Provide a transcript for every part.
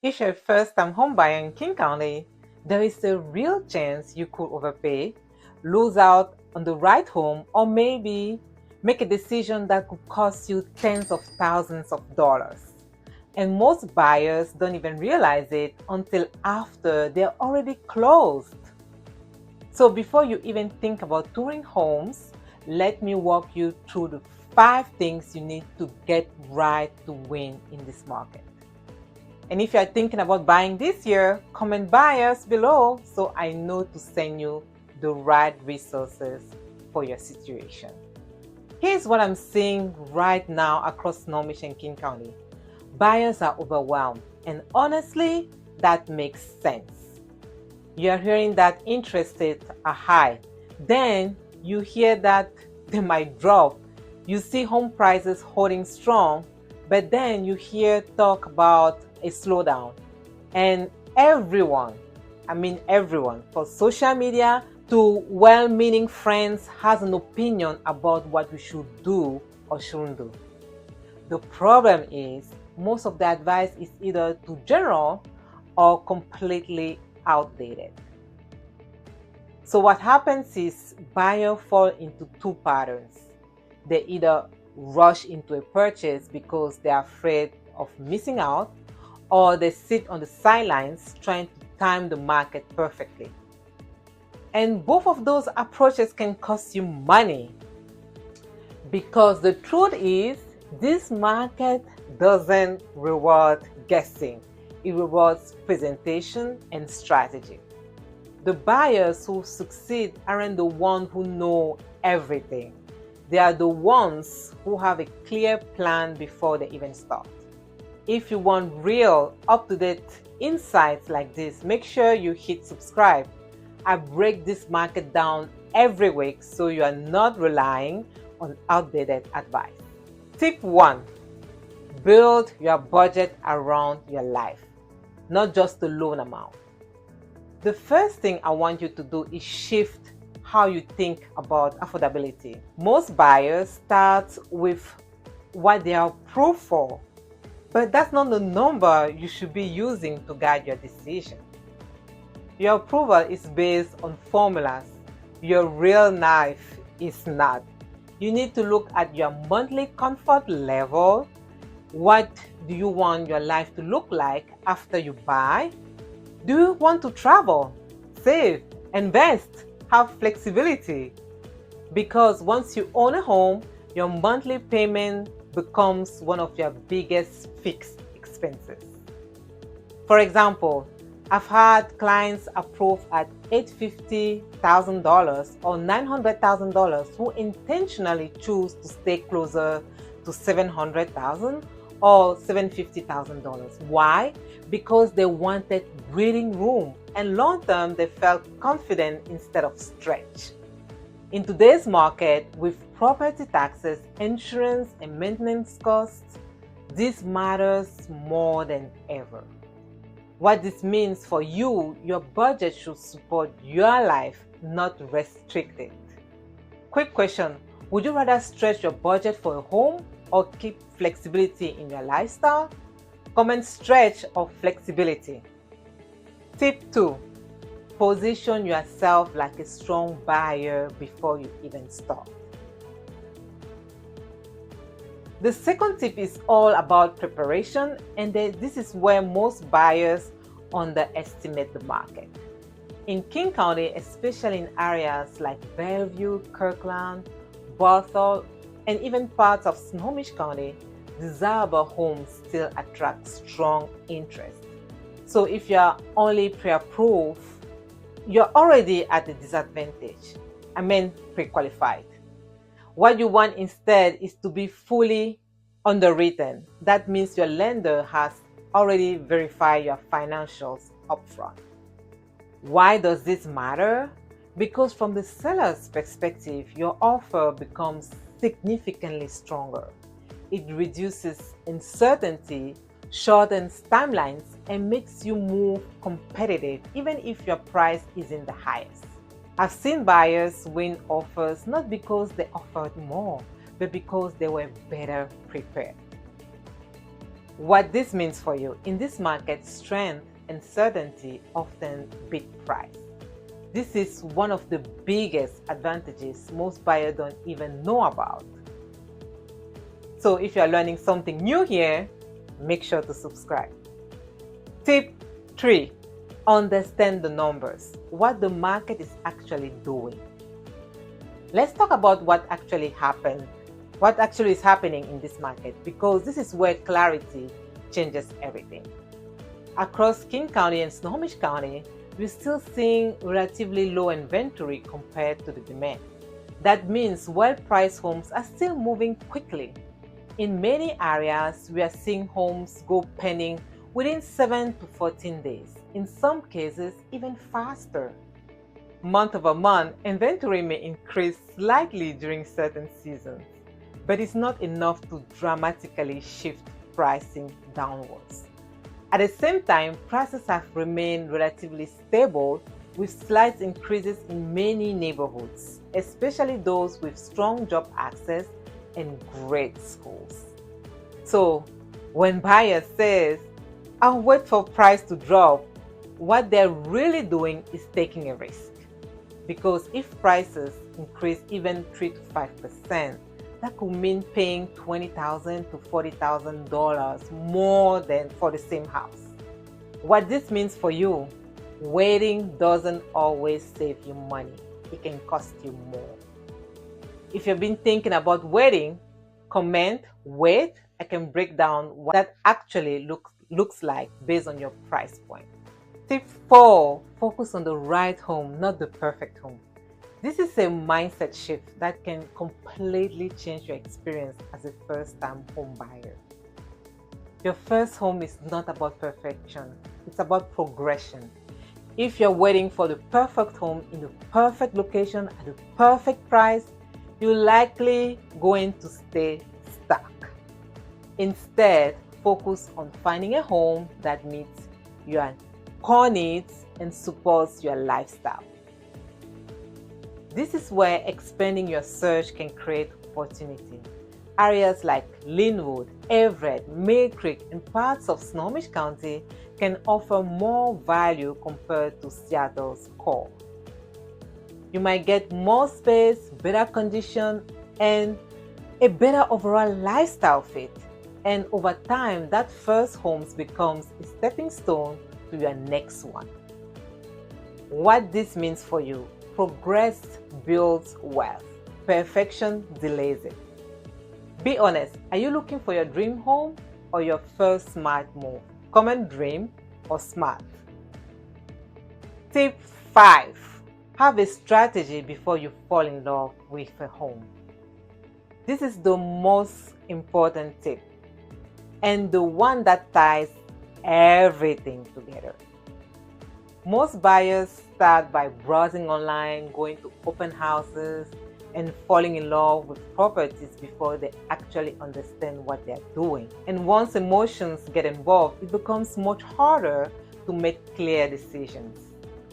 If you're a first-time homebuyer in King County, there is a real chance you could overpay, lose out on the right home, or maybe make a decision that could cost you tens of thousands of dollars. And most buyers don't even realize it until after they're already closed. So before you even think about touring homes, let me walk you through the 5 things you need to get right to win in this market. And if you're thinking about buying this year, comment buyers below so I know to send you the right resources for your situation. Here's what I'm seeing right now across Snohomish and King County. Buyers are overwhelmed, and honestly, that makes sense. You're hearing that interest rates are high. Then you hear that they might drop. You see home prices holding strong, but then you hear talk about a slowdown. And everyone, from social media to well-meaning friends, has an opinion about what we should do or shouldn't do. The problem is most of the advice is either too general or completely outdated. So what happens is buyers fall into 2 patterns. They either rush into a purchase because they're afraid of missing out, or they sit on the sidelines trying to time the market perfectly. And both of those approaches can cost you money, because the truth is this market doesn't reward guessing. It rewards presentation and strategy. The buyers who succeed aren't the ones who know everything. They are the ones who have a clear plan before they even start. If you want real, up-to-date insights like this, make sure you hit subscribe. I break this market down every week so you are not relying on outdated advice. Tip 1. Build your budget around your life, not just the loan amount. The first thing I want you to do is shift how you think about affordability. Most buyers start with what they are approved for, but that's not the number you should be using to guide your decision. Your approval is based on formulas. Your real life is not. You need to look at your monthly comfort level. What do you want your life to look like after you buy? Do you want to travel, save, invest, have flexibility? Because once you own a home, your monthly payment becomes one of your biggest fixed expenses. For example, I've had clients approved at $850,000 or $900,000 who intentionally choose to stay closer to $700,000 or $750,000. Why? Because they wanted breathing room, and long term they felt confident instead of stretched. In today's market, with property taxes, insurance, and maintenance costs, this matters more than ever. What this means for you, your budget should support your life, not restrict it. Quick question: would you rather stretch your budget for a home or keep flexibility in your lifestyle? Comment stretch or flexibility. Tip 2. Position yourself like a strong buyer before you even start. The second tip is all about preparation, and this is where most buyers underestimate the market. In King County, especially in areas like Bellevue, Kirkland, Bothell, and even parts of Snohomish County, desirable homes still attract strong interest. So if you're only pre-approved, you're already at a disadvantage. Pre-qualified. What you want instead is to be fully underwritten. That means your lender has already verified your financials upfront. Why does this matter? Because from the seller's perspective, your offer becomes significantly stronger. It reduces uncertainty, shortens timelines, and makes you more competitive even if your price isn't the highest. I've seen buyers win offers not because they offered more, but because they were better prepared. What this means for you: in this market, strength and certainty often beat price. This is one of the biggest advantages most buyers don't even know about. So if you're learning something new here, make sure to subscribe. Tip 3. Understand the numbers, what the market is actually doing. Let's talk about what actually is happening in this market, because this is where clarity changes everything. Across King County and Snohomish County, we're still seeing relatively low inventory compared to the demand. That means well-priced homes are still moving quickly. In many areas, we are seeing homes go pending within 7 to 14 days, in some cases even faster. Month over month, inventory may increase slightly during certain seasons, but it's not enough to dramatically shift pricing downwards. At the same time, prices have remained relatively stable with slight increases in many neighborhoods, especially those with strong job access and great schools. So when buyers say, "I'll wait for price to drop," what they're really doing is taking a risk. Because if prices increase even 3 to 5%, that could mean paying $20,000 to $40,000 more than for the same house. What this means for you: waiting doesn't always save you money. It can cost you more. If you've been thinking about waiting, comment "wait." I can break down what that actually looks like based on your price point. Tip 4. Focus on the right home, not the perfect home. This is a mindset shift that can completely change your experience as a first-time home buyer. Your first home is not about perfection, it's about progression. If you're waiting for the perfect home in the perfect location at the perfect price, you're likely going to stay stuck. Instead, focus on finding a home that meets your core needs and supports your lifestyle. This is where expanding your search can create opportunity. Areas like Linwood, Everett, Mill Creek, and parts of Snohomish County can offer more value compared to Seattle's core. You might get more space, better condition, and a better overall lifestyle fit. And over time, that first home becomes a stepping stone to your next one. What this means for you: progress builds wealth. Perfection delays it. Be honest, are you looking for your dream home or your first smart move? Comment dream or smart. Tip 5. Have a strategy before you fall in love with a home. This is the most important tip, and the one that ties everything together. Most buyers start by browsing online, going to open houses, and falling in love with properties before they actually understand what they're doing. And once emotions get involved, it becomes much harder to make clear decisions.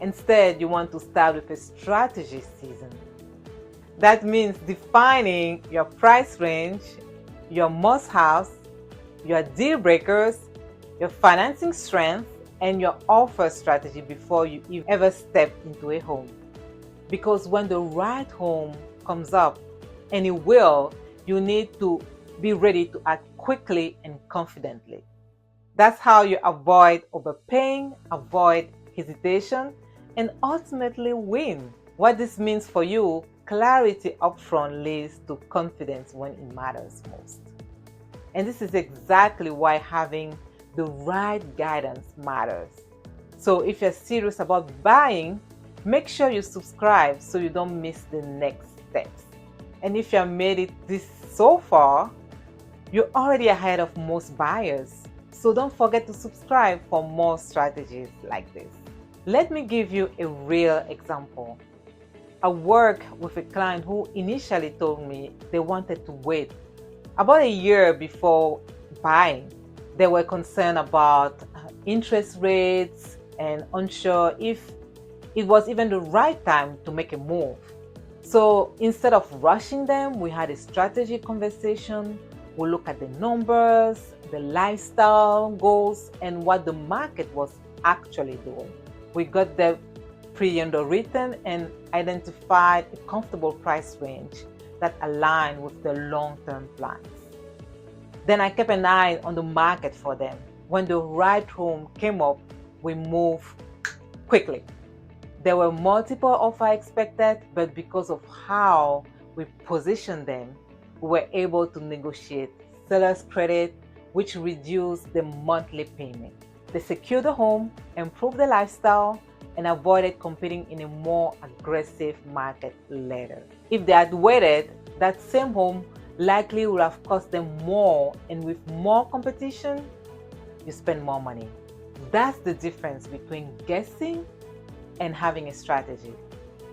Instead, you want to start with a strategy season. That means defining your price range, your must-haves, your deal breakers, your financing strength, and your offer strategy before you ever step into a home. Because when the right home comes up, and it will, you need to be ready to act quickly and confidently. That's how you avoid overpaying, avoid hesitation, and ultimately win. What this means for you: clarity upfront leads to confidence when it matters most. And this is exactly why having the right guidance matters. So if you're serious about buying, make sure you subscribe so you don't miss the next steps. And if you have made it this so far, you're already ahead of most buyers. So don't forget to subscribe for more strategies like this. Let me give you a real example. I work with a client who initially told me they wanted to wait about a year before buying. They were concerned about interest rates and unsure if it was even the right time to make a move. So instead of rushing them, we had a strategy conversation. We looked at the numbers, the lifestyle goals, and what the market was actually doing. We got the pre-underwritten and identified a comfortable price range that aligned with the long-term plans. Then I kept an eye on the market for them. When the right home came up, we moved quickly. There were multiple offers expected, but because of how we positioned them, we were able to negotiate seller's credit, which reduced the monthly payment. They secured the home, improved the lifestyle, and avoided competing in a more aggressive market later. If they had waited, that same home likely would have cost them more, and with more competition, you spend more money. That's the difference between guessing and having a strategy.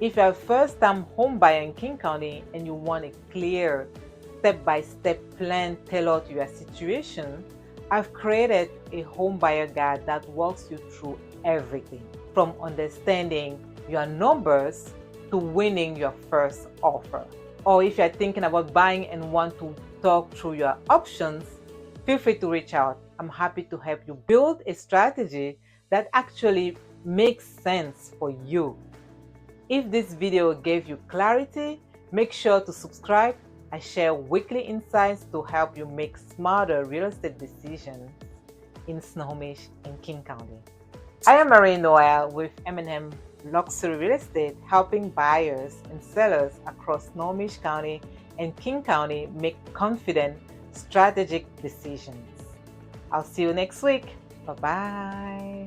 If you're a first-time home buyer in King County and you want a clear step-by-step plan tailored to your situation, I've created a home buyer guide that walks you through everything, from understanding your numbers to winning your first offer. Or if you're thinking about buying and want to talk through your options, feel free to reach out. I'm happy to help you build a strategy that actually makes sense for you. If this video gave you clarity, make sure to subscribe. I share weekly insights to help you make smarter real estate decisions in Snohomish and King County. I am Marie-Noelle with M&M Luxury Real Estate, helping buyers and sellers across Snohomish County and King County make confident, strategic decisions. I'll see you next week. Bye-bye.